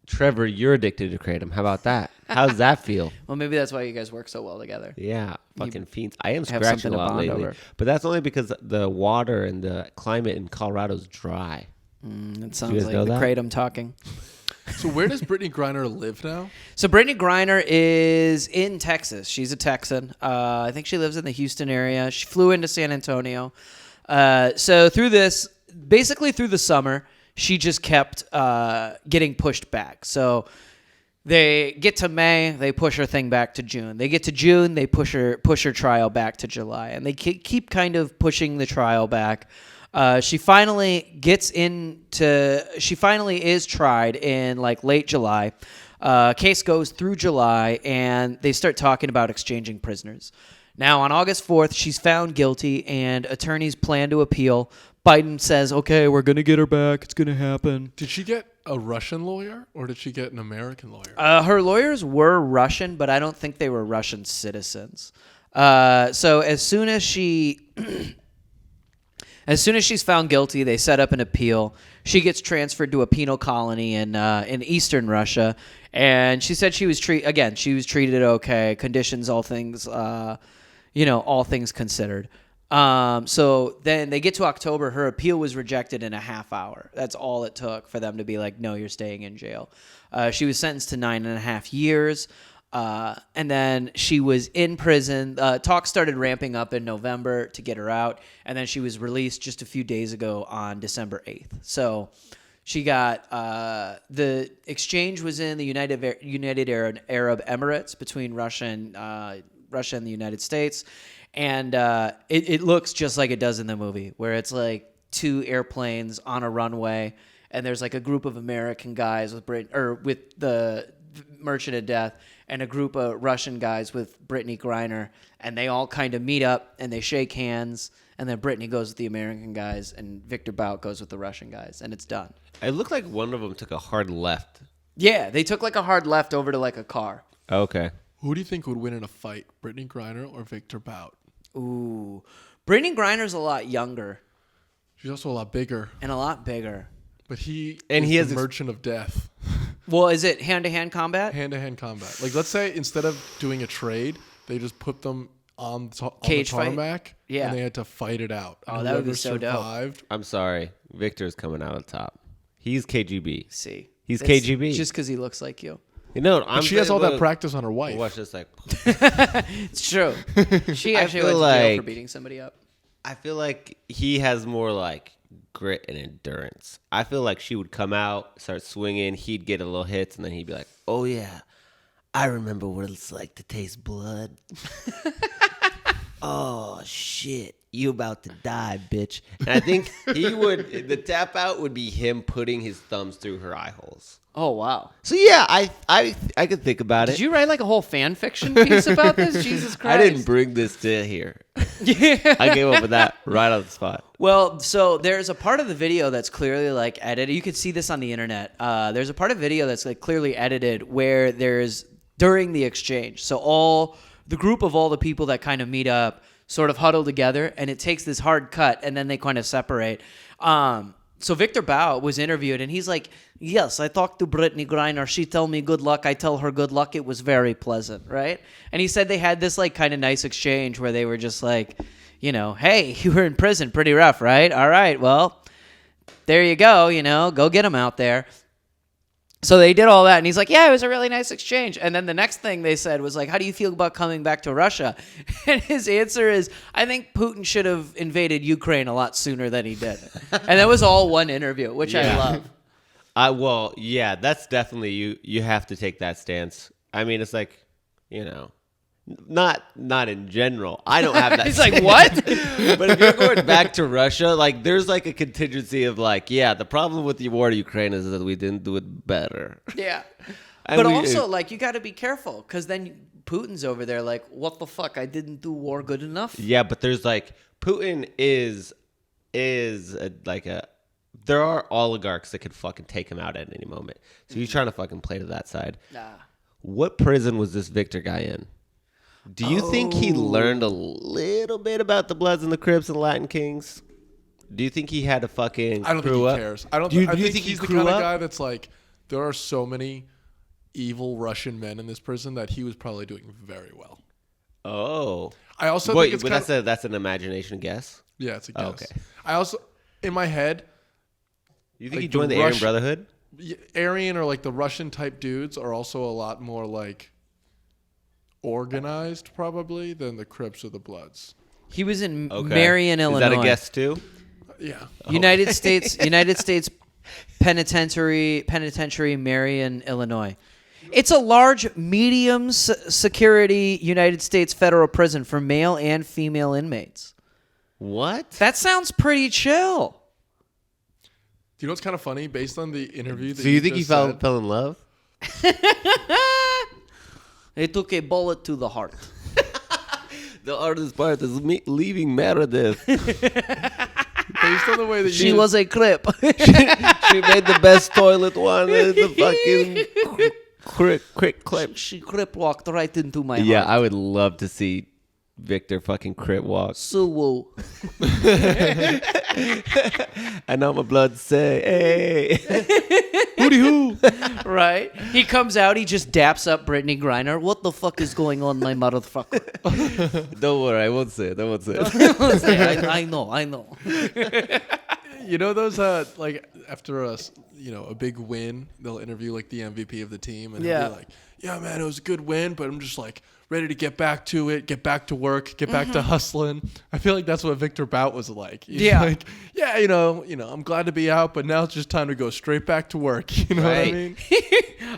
Trevor, you're addicted to Kratom. How about that? How does that feel? Well, maybe that's why you guys work so well together. Yeah, fucking fiends. I am scratching a lot lately, but that's only because the water and the climate in Colorado is dry. It sounds like the Kratom talking. So where does Brittney Griner live now? So Brittney Griner is in Texas. She's a Texan. I think she lives in the Houston area. She flew into San Antonio. So through the summer, she just kept getting pushed back. So they get to May, they push her thing back to June. They get to June, they push her trial back to July. And they keep kind of pushing the trial back. She finally is tried in like late July. Case goes through July, and they start talking about exchanging prisoners. Now, on August 4th, she's found guilty, and attorneys plan to appeal. Biden says, okay, we're going to get her back. It's going to happen. Did she get a Russian lawyer, or did she get an American lawyer? Her lawyers were Russian, but I don't think they were Russian citizens. So as soon as she's found guilty, they set up an appeal. She gets transferred to a penal colony in eastern Russia, and she said she was treated okay. Conditions, all things considered. So then they get to October. Her appeal was rejected in a half hour. That's all it took for them to be like, no, you're staying in jail. She was sentenced to 9.5 years. And then she was in prison. Talk started ramping up in November to get her out. And then she was released just a few days ago on December 8th. So she got the exchange was in the United Arab Emirates between Russia and the United States. And it looks just like it does in the movie, where it's like two airplanes on a runway. And there's like a group of American guys with the Merchant of Death, and a group of Russian guys with Brittney Griner, and they all kind of meet up and they shake hands, and then Brittney goes with the American guys and Viktor Bout goes with the Russian guys, and it's done. It looked like one of them took a hard left. Yeah, they took like a hard left over to like a car. Okay. Who do you think would win in a fight, Brittney Griner or Viktor Bout? Ooh. Brittney Griner's a lot younger. She's also a lot bigger. And a lot bigger. But he has the Merchant of Death. Well, is it hand-to-hand combat? Hand-to-hand combat. Like, let's say instead of doing a trade, they just put them on the tarmac, yeah, and they had to fight it out. Oh, that would be so dope. I'm sorry. Victor's coming out on top. He's KGB. See. He's KGB. Just because he looks like you. She has all that practice on her wife. Watch this, like... It's true. She actually went to jail for beating somebody up. I feel like he has more, like, grit and endurance. I feel like she would come out, start swinging, he'd get a little hits, and then he'd be like, oh, yeah, I remember what it's like to taste blood. Oh, shit. You about to die, bitch. And I think the tap out would be him putting his thumbs through her eye holes. Oh, wow. So, yeah, I could think about it. Did you write like a whole fan fiction piece about this? Jesus Christ. I didn't bring this to here. Yeah. I came up with that right on the spot. Well, so there's a part of the video that's clearly like edited. You could see this on the internet. There's a part of video that's like clearly edited where there's during the exchange. So the group of all the people that kind of meet up sort of huddle together, and it takes this hard cut, and then they kind of separate. So Viktor Bout was interviewed, and he's like, yes, I talked to Brittney Griner. She tell me good luck. I tell her good luck. It was very pleasant, right? And he said they had this like kind of nice exchange where they were just like, you know, hey, you were in prison. Pretty rough, right? All right, well, there you go. You know, go get him out there. So they did all that, and he's like, yeah, it was a really nice exchange. And then the next thing they said was like, how do you feel about coming back to Russia? And his answer is, I think Putin should have invaded Ukraine a lot sooner than he did. And that was all one interview, which I love. Well, yeah, that's definitely you have to take that stance. I mean, it's like, you know, not in general. I don't have that. He's like, what? But if you're going back to Russia, like there's like a contingency of like, yeah, the problem with the war to Ukraine is that we didn't do it better. Yeah. But also, like, you got to be careful because then Putin's over there like, what the fuck? I didn't do war good enough. Yeah, but there's like Putin is there are oligarchs that could fucking take him out at any moment. So he's trying to fucking play to that side. Nah. What prison was this Viktor guy in? Do you think he learned a little bit about the Bloods and the Crips and Latin Kings? Do you think he had a fucking I don't think he cares. I think he's the kind of guy that's like, there are so many evil Russian men in this prison that he was probably doing very well. Oh. I also think it's that's an imagination guess? Yeah, it's a guess. Oh, okay. I also, in my head... You think he joined the Aryan Brotherhood? Aryan or like the Russian type dudes are also a lot more like... organized probably than the Crips or the Bloods. He was in Marion, Illinois. Is that a guess too? Yeah. United States Penitentiary, Marion, Illinois. It's a large, medium security United States federal prison for male and female inmates. What? That sounds pretty chill. Do you know what's kind of funny? Based on the interview that so you think he fell in love? They took a bullet to the heart. The hardest part is leaving Meredith. Based on the way that she was a Crip. she made the best toilet one. The fucking quick clip. She Crip walked right into my heart. Yeah, I would love to see Viktor fucking Crip walk. Suwoo. I know my blood say, hey. Hooty hoo. Right? He comes out, he just daps up Brittney Griner. What the fuck is going on, my motherfucker? Don't worry, I won't say it. I know. You know those like after a big win, they'll interview like the MVP of the team and they'll be like, yeah man, it was a good win, but I'm just like ready to get back to it, get back to work, get back to hustling. I feel like that's what Viktor Bout was like. He's like, yeah, I'm glad to be out, but now it's just time to go straight back to work. You know what I mean?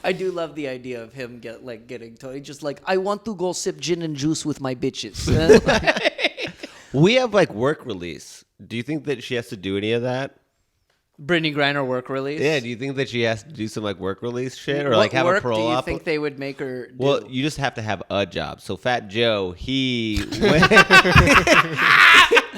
I do love the idea of him getting totally just like, I want to go sip gin and juice with my bitches. We have like work release. Do you think that she has to do any of that? Brittney Griner work release? Yeah, do you think that she has to do some like work release shit or like have a parole? What work do you think they would make her do? Well, you just have to have a job. So Fat Joe, he went.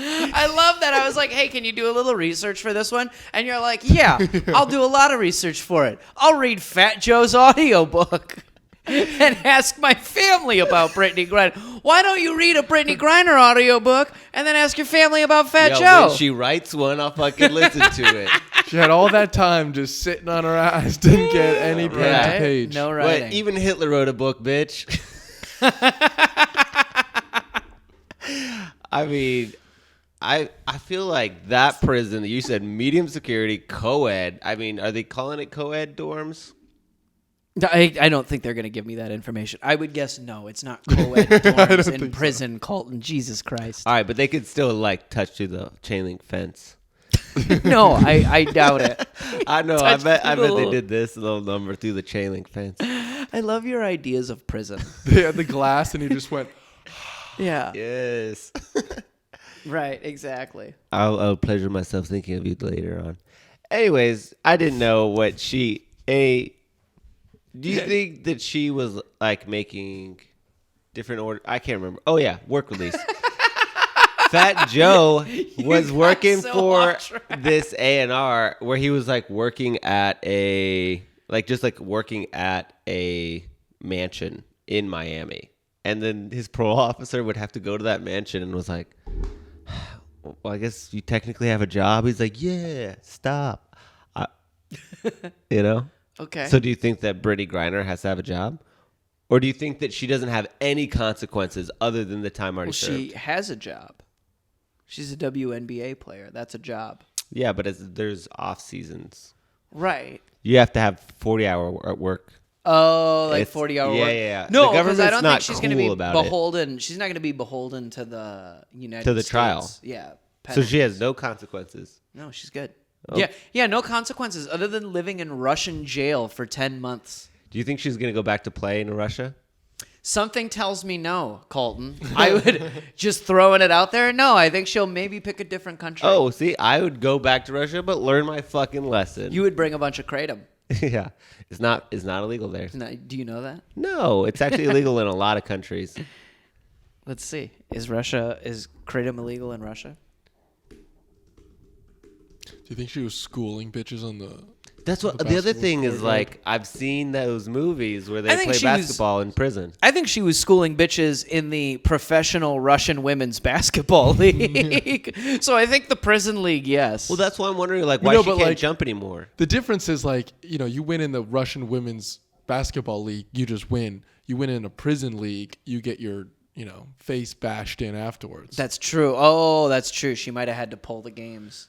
I love that. I was like, hey, can you do a little research for this one? And you're like, yeah, I'll do a lot of research for it. I'll read Fat Joe's audiobook and ask my family about Brittney Griner. Why don't you read a Brittney Griner audiobook and then ask your family about Fat Joe? When she writes one, I'll fucking listen to it. She had all that time just sitting on her ass, didn't get any pen to page. No writing. But even Hitler wrote a book, bitch. I mean, I feel like that prison, you said medium security, co-ed. I mean, are they calling it co-ed dorms? I don't think they're going to give me that information. I would guess no, it's not co-ed dorms in prison, so. Colton. Jesus Christ. All right, but they could still like touch through the chain link fence. No, I doubt it. I know. I bet they did this little number through the chain link fence. I love your ideas of prison. They had the glass and you just went. Yeah. Yes. Right, exactly. I'll pleasure myself thinking of you later on. Anyways, I didn't know what do you think that she was like making different orders? I can't remember. Oh yeah, work release. Fat Joe was working for this A&R where he was like working at a mansion in Miami. And then his parole officer would have to go to that mansion and was like, well, I guess you technically have a job. He's like, yeah, stop. You know? Okay. So do you think that Brittney Griner has to have a job? Or do you think that she doesn't have any consequences other than the time already served? She has a job. She's a WNBA player. That's a job. Yeah, but there's off seasons. Right. You have to have 40-hour work. Oh, like 40-hour work. Yeah. No, the because I government's don't not think she's going to cool be about beholden. She's not going to be beholden to the United States. To the trial. Yeah. So she has no consequences. No, she's good. Oh. Yeah, no consequences other than living in Russian jail for 10 months. Do you think she's going to go back to play in Russia? Something tells me no, Colton. I would just throwing it out there. No, I think she'll maybe pick a different country. Oh, see, I would go back to Russia, but learn my fucking lesson. You would bring a bunch of kratom. Yeah, it's not illegal there. No, do you know that? No, it's actually illegal in a lot of countries. Let's see. Is kratom illegal in Russia? Do you think she was schooling bitches on the? That's what the other thing is. Like, I've seen those movies where they play basketball in prison. I think she was schooling bitches in the professional Russian women's basketball league. So I think the prison league, yes. Well, that's why I'm wondering, like, why she can't jump anymore. The difference is, like, you win in the Russian women's basketball league, you just win. You win in a prison league, you get your, face bashed in afterwards. That's true. Oh, that's true. She might have had to pull the games.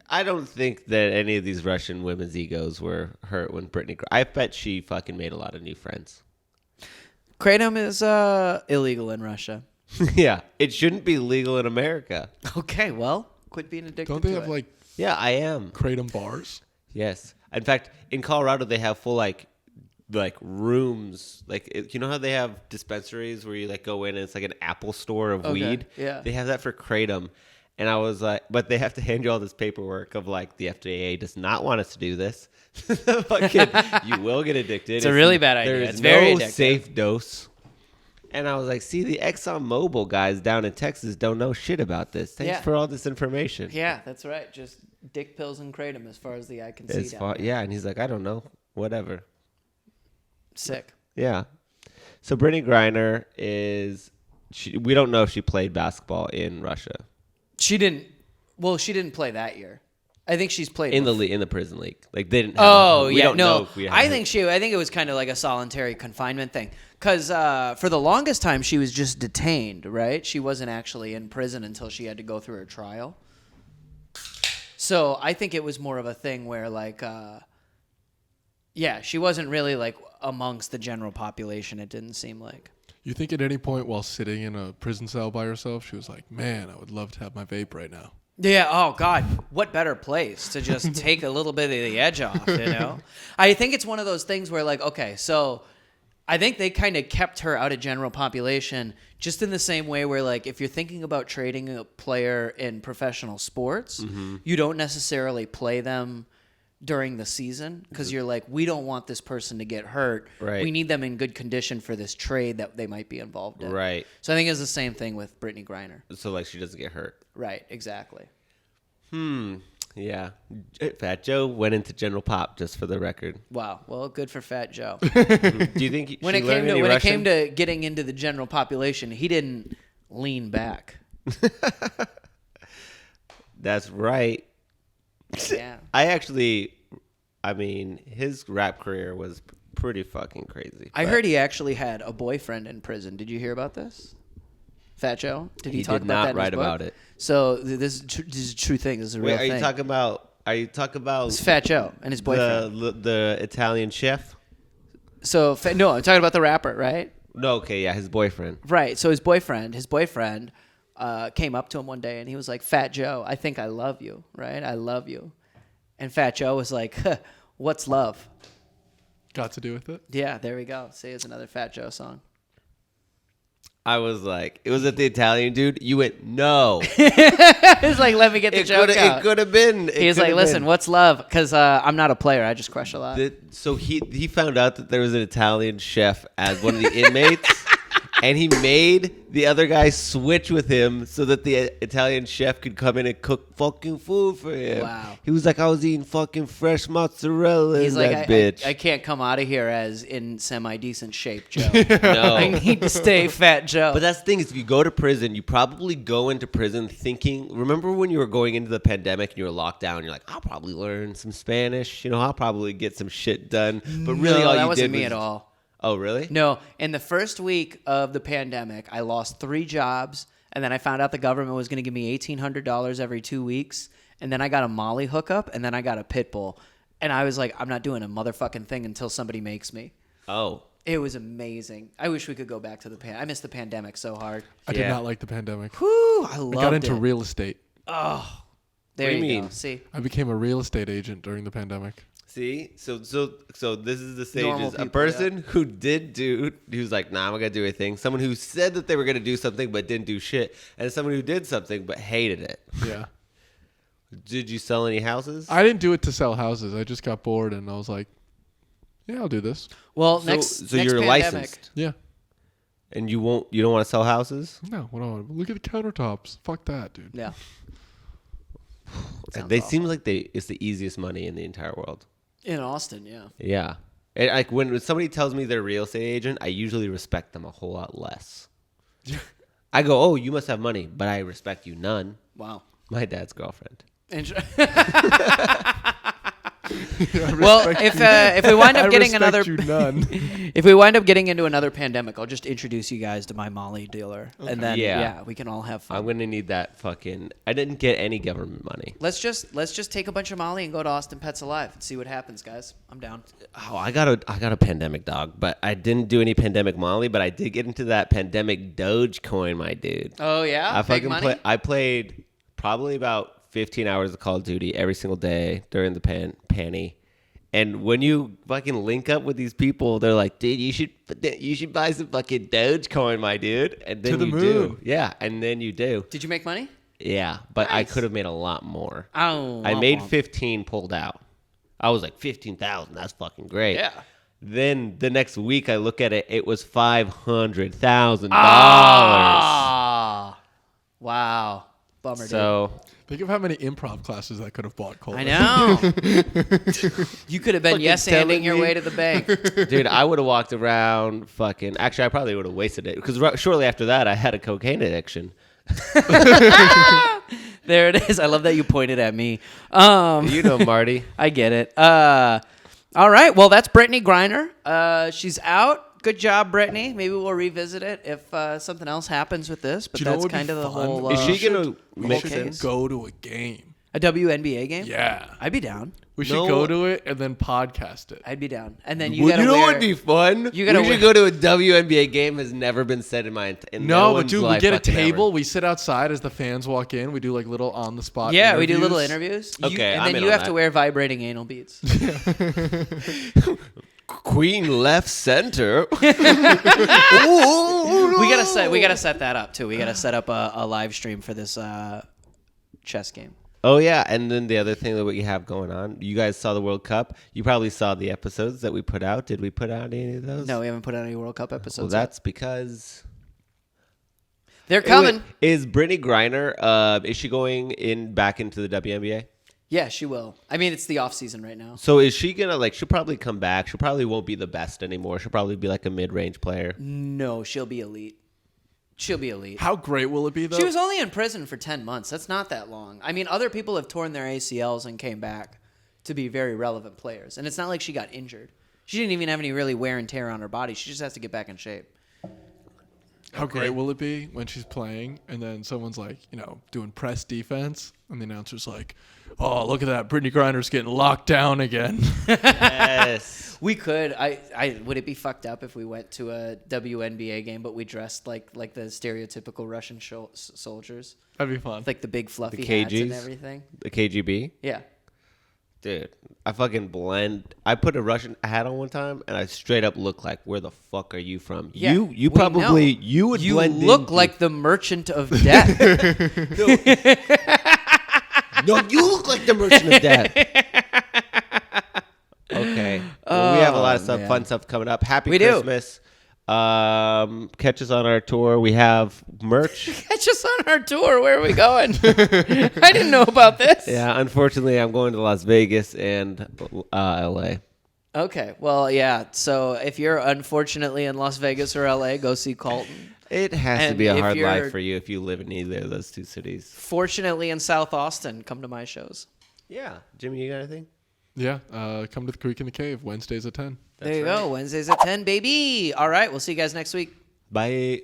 I don't think that any of these Russian women's egos were hurt when Brittney. I bet she fucking made a lot of new friends. Kratom is illegal in Russia. Yeah, it shouldn't be legal in America. Okay, well, quit being addicted. Don't they have like? Yeah, I am. Kratom bars. Yes, in fact, in Colorado they have full like rooms. Like, you know how they have dispensaries where you like go in and it's like an Apple store of weed. Yeah, they have that for Kratom. And I was like, but they have to hand you all this paperwork of like the FDA does not want us to do this. You will get addicted. It's a really bad idea. There's It's very no addictive. safe dose. And I was like, see, the ExxonMobil guys down in Texas don't know shit about this. Thanks for all this information. Yeah, that's right. Just dick pills and kratom as far as the eye can see. Yeah, and he's like, I don't know, whatever. Sick. Yeah. So Brittney Griner we don't know if she played basketball in Russia. She didn't. Well, she didn't play that year. I think she's played in the prison league. Like they didn't. I think it was kind of like a solitary confinement thing. Because for the longest time she was just detained, right? She wasn't actually in prison until she had to go through her trial. So I think it was more of a thing where she wasn't really like amongst the general population. It didn't seem like. You think at any point while sitting in a prison cell by herself, she was like, man, I would love to have my vape right now. Yeah, oh, God. What better place to just take a little bit of the edge off, I think it's one of those things where, like, okay, so I think they kind of kept her out of general population just in the same way where, like, if you're thinking about trading a player in professional sports, you don't necessarily play them during the season because you're like, we don't want this person to get hurt. Right. We need them in good condition for this trade that they might be involved in. Right. So I think it's the same thing with Brittney Griner. So like she doesn't get hurt. Right. Exactly. Yeah. Fat Joe went into General Pop, just for the record. Wow. Well, good for Fat Joe. Do you think when it came to getting into the general population, he didn't lean back. That's right. Yeah. His rap career was pretty fucking crazy. I heard he actually had a boyfriend in prison. Did you hear about this? Fat Joe? Did he talk about that? He did not write about it. So this is a true thing. This is a real thing. Are you talking about it's Fat Joe and his boyfriend? The Italian chef? So no, I'm talking about the rapper, right? No, okay, yeah, his boyfriend. Right. So his boyfriend came up to him one day and he was like, Fat Joe, I think I love you, right? I love you. And Fat Joe was like, what's love? Got to do with it? Yeah, there we go. See, it's another Fat Joe song. I was like, it was at the Italian dude. You went, no. It's like, let me get the joke out. It could have been. He's like, listen, what's love? Because I'm not a player. I just crush a lot. So he found out that there was an Italian chef as one of the inmates. And he made the other guy switch with him so that the Italian chef could come in and cook fucking food for him. Wow. He was like, I was eating fucking fresh mozzarella. He's in like, that bitch. I can't come out of here as in semi-decent shape, Joe. No. I need to stay fat, Joe. But that's the thing is, if you go to prison, you probably go into prison thinking, remember when you were going into the pandemic and you were locked down, you're like, I'll probably learn some Spanish. I'll probably get some shit done. But really all you did was... that wasn't me at all. Oh, really? No. In the first week of the pandemic, I lost 3 jobs, and then I found out the government was going to give me $1,800 every 2 weeks, and then I got a Molly hookup, and then I got a pit bull. And I was like, I'm not doing a motherfucking thing until somebody makes me. Oh. It was amazing. I wish we could go back to the I missed the pandemic so hard. I did not like the pandemic. Whew, I loved it. I got into real estate. Oh, there you go. See, I became a real estate agent during the pandemic. See, so this is the Normal stages. people, A person who who's like, nah, I'm not gonna do anything. Someone who said that they were gonna do something but didn't do shit, and someone who did something but hated it. Yeah. Did you sell any houses? I didn't do it to sell houses. I just got bored and I was like, yeah, I'll do this. well, So next you're pandemic, licensed, Yeah. and you don't want to sell houses? No, what do I want? Look at the countertops. Fuck that, dude. Yeah. They seem like it's the easiest money in the entire world. In Austin, yeah. Yeah. And like when somebody tells me they're a real estate agent, I usually respect them a whole lot less. I go, oh, you must have money, but I respect you none. Wow. My dad's girlfriend. Well, if we wind up getting another, if we wind up getting into another pandemic, I'll just introduce you guys to my Molly dealer, and then we can all have fun. I'm gonna need that fucking. I didn't get any government money. Let's just take a bunch of Molly and go to Austin Pets Alive and see what happens, guys. I'm down. Oh, I got a pandemic dog, but I didn't do any pandemic Molly, but I did get into that pandemic Dogecoin, my dude. Oh yeah, big money. I played probably about 15 hours of Call of Duty every single day during the panty. And when you fucking link up with these people, they're like, dude, you should buy some fucking Dogecoin, my dude. And then you do. Yeah, and then you do. Did you make money? Yeah, but Nice. I could have made a lot more. Oh, I made 15 pulled out. I was like, 15,000, that's fucking great. Yeah. Then the next week I look at it, it was $500,000. Ah, wow. Bummer, So Think of how many improv classes I could have bought, Colton. I know. You could have been Fucking yes-anding your telling me. way to the bank. dude, I would have walked around fucking. Actually, I probably would have wasted it because shortly after that, I had a cocaine addiction. There it is. I love that you pointed at me. You know, Marty. I get it. All right. Well, that's Brittney Griner. She's out. Good job, Brittney. Maybe we'll revisit it if something else happens with this. But Do you know that's what would kind be of the fun? whole. Is she gonna We make should sense? go to a game. A WNBA game? Yeah. I'd be down. We should No. go to it and then podcast it. I'd be down. And then you Well, gotta you know what wear. would be fun? You gotta we should go to a WNBA game. Has never been said in my. In No, but one's dude, we life get a fucking table. ever. We sit outside as the fans walk in. We do like little on the spot. Yeah, we do little interviews. Okay, and I'm then in you on have to that. wear vibrating anal beads. Queen left center. We gotta set that up too. We gotta set up a live stream for this chess game. Oh yeah, and then the other thing that we have going on, you guys saw the World Cup. You probably saw the episodes that we put out. Did we put out any of those? No, we haven't put out any World Cup episodes. Well, that's because They're coming. Is Brittney Griner? Is she going back into the WNBA? Yeah, she will. I mean, it's the off season right now. So is she gonna she'll probably come back. She probably won't be the best anymore. She'll probably be like a mid-range player. No, she'll be elite. She'll be elite. How great will it be, though? She was only in prison for 10 months. That's not that long. I mean, other people have torn their ACLs and came back to be very relevant players. And it's not like she got injured. She didn't even have any really wear and tear on her body. She just has to get back in shape. How great will it be when she's playing and then someone's like, doing press defense and the announcer's like, oh, look at that. Brittney Griner's getting locked down again. Yes. We could. I would it be fucked up if we went to a WNBA game, but we dressed like the stereotypical Russian soldiers? That'd be fun. Like the big fluffy The hats and KGs? everything? The KGB? Yeah. Dude, I fucking blend. I put a Russian hat on one time, and I straight up look like, where the fuck are you from? Yeah, you we probably, know. you would You blend look into- like the Merchant of Death. No, you look like the Merchant of Death. Okay. Well, we have a lot of man. fun stuff coming up. Happy We do. Christmas. Catch us on our tour. We have merch. Catch us on our tour. Where are we going? I didn't know about this. Yeah, unfortunately, I'm going to Las Vegas and LA. Okay, well, yeah. So if you're unfortunately in Las Vegas or LA, go see Colton. It has to And be a if hard you're- life for you if you live in either of those two cities. Fortunately, in South Austin, come to my shows. Yeah. Jimmy, you got anything? Yeah, come to the Creek in the Cave, Wednesdays at 10. There you go. Wednesdays at 10, baby. All right, we'll see you guys next week. Bye.